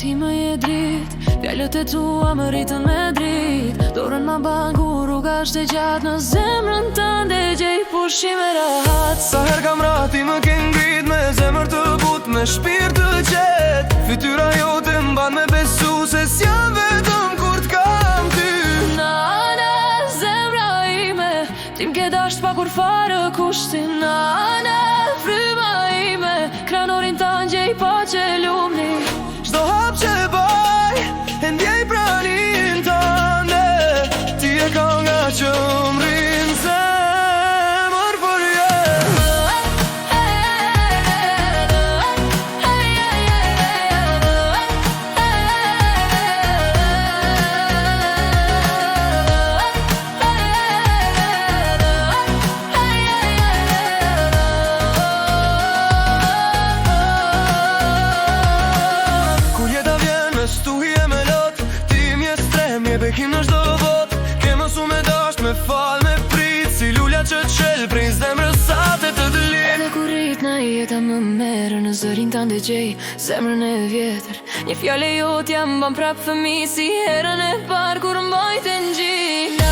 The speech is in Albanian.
Ti më je drit, fjallët e tua më rritën me drit. Dorën ma ban kur rruga është e gjatë, në zemrën tënde gjej pushime rahat. Sa her kam ra ti më ke ngrit, me zemër të but, me shpirt të qet. Fytyra jote m'ban me besu se s'jam vetëm kur t'kam ty. Nana, zemra ime, ti m'ke dasht pa kur fare kushtin. Nana, fryma ime, kranorin tanë gjej pa që lumni. Çdo hap që baj, e ndjej pranin tënde. Ti e ka nga që m'rin zemër për stuhi e me lot, ti m'je strem, je bekim në shdo vot. Ke mësu me dasht, me fal, me prit, si lulja që t'qel, prej zemrës sate të dëlit. Edhe kur rrit në jeta më merë, në zërin t'ande gjej zemrën e vjetër. Një fjale jot jam ban prap fëmi, si herën e par kur mbajt e n'gjin.